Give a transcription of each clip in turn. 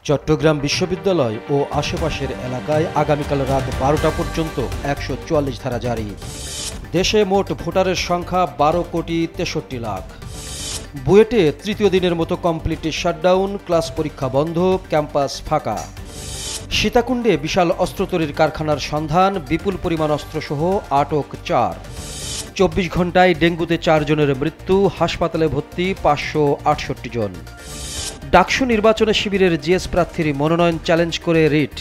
চট্টগ্রাম বিশ্ববিদ্যালয় ও আশেপাশের এলাকায় আগামীকাল রাত 12টা পর্যন্ত 144 ধারা জারি। দেশে মোট ভোটারের সংখ্যা 12,63,00,000। বুয়েটে তৃতীয় দিনের মতো কমপ্লিট শাটডাউন, ক্লাস পরীক্ষা বন্ধ, ক্যাম্পাস ফাঁকা। সীতাকুণ্ডে বিশাল অস্ত্র তৈরির কারখানার সন্ধান, বিপুল পরিমাণ অস্ত্রসহ আটক 4। 24 ঘন্টায় ডেঙ্গুতে 4 জনের মৃত্যু, হাসপাতালে ভর্তি 568 জন। ডাকসু নির্বাচনে শিবিরের জিএস প্রার্থীর মনোনয়ন চ্যালেঞ্জ করে রিট।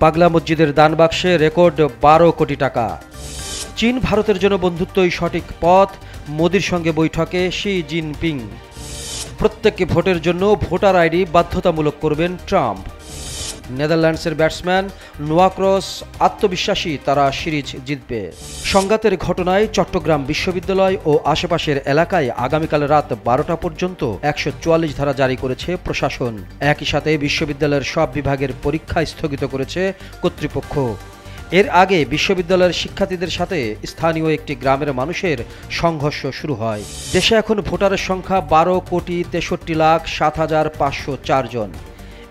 পাগলা মসজিদের দান বাক্সে রেকর্ড 12 কোটি টাকা। চীন ভারতের জন্য বন্ধুত্বই সঠিক পথ, মোদির সঙ্গে বৈঠকে শি জিনপিং। প্রত্যেককে ভোটের জন্য ভোটার আইডি বাধ্যতামূলক করবেন ট্রাম্প। নেদারল্যান্ডসের ব্যাটসম্যান নোয়া ক্রস আত্মবিশ্বাসী তারা সিরিজ জিতবে। সংঘাতের ঘটনায় চট্টগ্রাম বিশ্ববিদ্যালয় ও আশেপাশের এলাকায় আগামীকাল রাত 12টা পর্যন্ত 144 ধারা জারি করেছে প্রশাসন। একই সাথে বিশ্ববিদ্যালয়ের সব বিভাগের পরীক্ষা স্থগিত করেছে কর্তৃপক্ষ। এর আগে বিশ্ববিদ্যালয়ের শিক্ষার্থীদের সাথে স্থানীয় একটি গ্রামের মানুষের সংঘর্ষ শুরু হয়। দেশে এখন ভোটারের সংখ্যা 12,63,07,504 জন।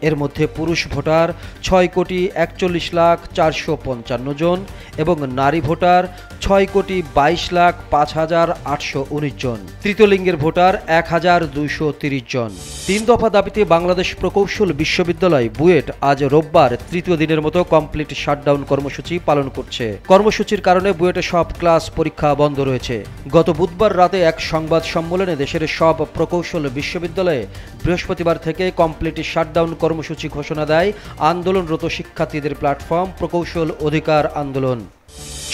এর মধ্যে পুরুষ ভোটার 6,41,04,55 জন এবং নারী ভোটার 6,22,05,819 জন। তৃতীয় লিঙ্গের ভোটার 1,230 জন। 3 দফা দাবিতে বাংলাদেশ প্রকৌশল বিশ্ববিদ্যালয় বুয়েট আজ রোববার তৃতীয় দিনের মতো কমপ্লিট শাটডাউন কর্মসূচি পালন করছে। কর্মসূচির কারণে বুয়েটে সব ক্লাস পরীক্ষা বন্ধ রয়েছে। গত বুধবার রাতে এক সংবাদ সম্মেলনে দেশের সব প্রকৌশল বিশ্ববিদ্যালয়ে বৃহস্পতিবার থেকে কমপ্লিট শাটডাউন কর্মসূচি ঘোষণা দেয় আন্দোলনরত শিক্ষার্থীদের প্ল্যাটফর্ম প্রকৌশল অধিকার আন্দোলন।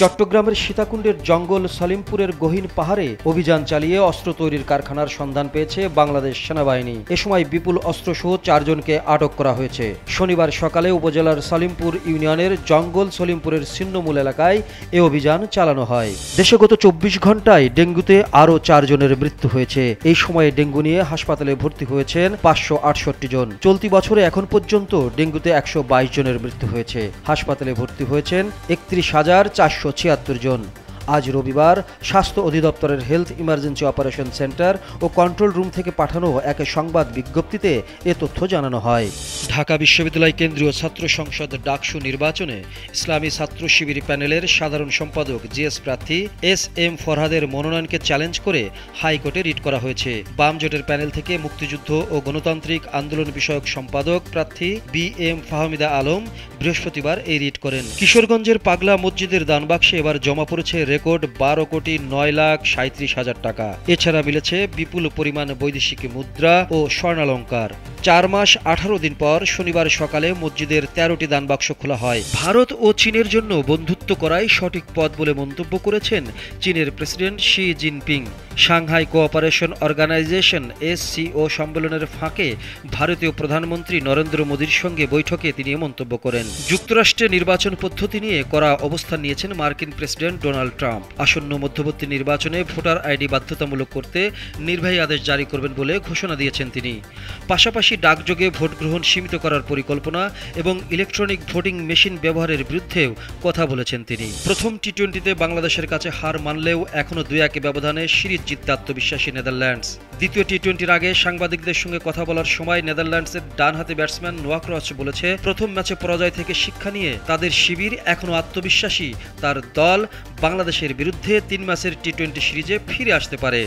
চট্টগ্রামের সীতাকুণ্ডের জঙ্গল সলিমপুরের গহীন পাহাড়ে অভিযান চালিয়ে অস্ত্র তৈরির কারখানার সন্ধান পেয়েছে বাংলাদেশ সেনাবাহিনী। এ সময় বিপুল অস্ত্রসহ 4 জনকে আটক করা হয়েছে। শনিবার সকালে উপজেলার সলিমপুর ইউনিয়নের জঙ্গল সলিমপুরের ছিন্নমূল এলাকায় এ অভিযান চালানো হয়। দেশে গত 24 ঘন্টায় ডেঙ্গুতে আরও 4 জনের মৃত্যু হয়েছে। এই সময়ে ডেঙ্গু নিয়ে হাসপাতালে ভর্তি হয়েছেন 568 জন। চলতি বছরে এখন পর্যন্ত ডেঙ্গুতে 122 জনের মৃত্যু হয়েছে। হাসপাতালে ভর্তি হয়েছেন 31,476 জন। আজ রবিবার স্বাস্থ্য অধিদপ্তরের হেলথ ইমার্জেন্সি অপারেশন সেন্টার ও কন্ট্রোল রুম থেকে পাঠানো এক সংবাদ বিজ্ঞপ্তিতে এ তথ্য জানানো হয়। ঢাকা বিশ্ববিদ্যালয় কেন্দ্রীয় ছাত্র সংসদ ডাকসু নির্বাচনে ইসলামী ছাত্র শিবির প্যানেলের সাধারণ সম্পাদক জিএস প্রার্থী SM ফরহাদের মনোনয়নকে চ্যালেঞ্জ করে হাইকোর্টে রিট করা হয়েছে। বাম জোটের প্যানেল থেকে মুক্তিযুদ্ধ ও গণতান্ত্রিক আন্দোলন বিষয়ক সম্পাদক প্রার্থী BM ফাহমিদা আলম বৃহস্পতিবার এই রিট করেন। কিশোরগঞ্জের পাগলা মসজিদের দানবাক্সে এবার জমা পড়েছে রেকর্ড 12,09,37,000 টাকা। এছাড়া মিলেছে বিপুল পরিমাণ বৈদেশিক মুদ্রা ও স্বর্ণালঙ্কার। 4 মাস 18 দিন পর শনিবার সকালে মসজিদের 13টি দানবাক্স খোলা হয়। ভারত ও চীনের জন্য বন্ধুত্ব করাই সঠিক পথ বলে মন্তব্য করেছেন চীনের president Xi Jinping. Shanghai cooperation organization SCO সম্মেলনের ফাঁকে ভারতীয় প্রধানমন্ত্রী নরেন্দ্র মোদির সঙ্গে বৈঠকে তিনি মন্তব্য করেন। যুক্তরাষ্ট্রে নির্বাচন পদ্ধতি নিয়ে কড়া অবস্থান নিয়েছেন মার্কিন প্রেসিডেন্ট ডোনাল্ড ট্রাম্প। আসন্ন মধ্যবর্তী নির্বাচনে ভোটার আইডি বাধ্যতামূলক করতে নির্বাহী আদেশ জারি করবেন বলে ঘোষণা দিয়েছেন তিনি। পাশাপাশি ডাকযোগে ভোট গ্রহণ সীমিত করার পরিকল্পনা এবং ইলেকট্রনিক ভোটিং মেশিন ব্যবহারের বিরুদ্ধেও কথা বলেছেন তিনি। প্রথম টি-20তে বাংলাদেশের কাছে হার মানলেও এখনও 2-1 ব্যবধানে সিরিজ জিততে আত্মবিশ্বাসী নেদারল্যান্ডস। দ্বিতীয় টি-20-র আগে সাংবাদিকদের সঙ্গে কথা বলার সময় নেদারল্যান্ডসের ডানহাতি ব্যাটসম্যান নোয়া ক্রস বলেছে, প্রথম ম্যাচে পরাজয় থেকে শিক্ষা নিয়ে তাদের শিবির এখনও আত্মবিশ্বাসী তার দল বাংলাদেশের বিরুদ্ধে 3 ম্যাচের টি-20 সিরিজে ফিরে আসতে পারে।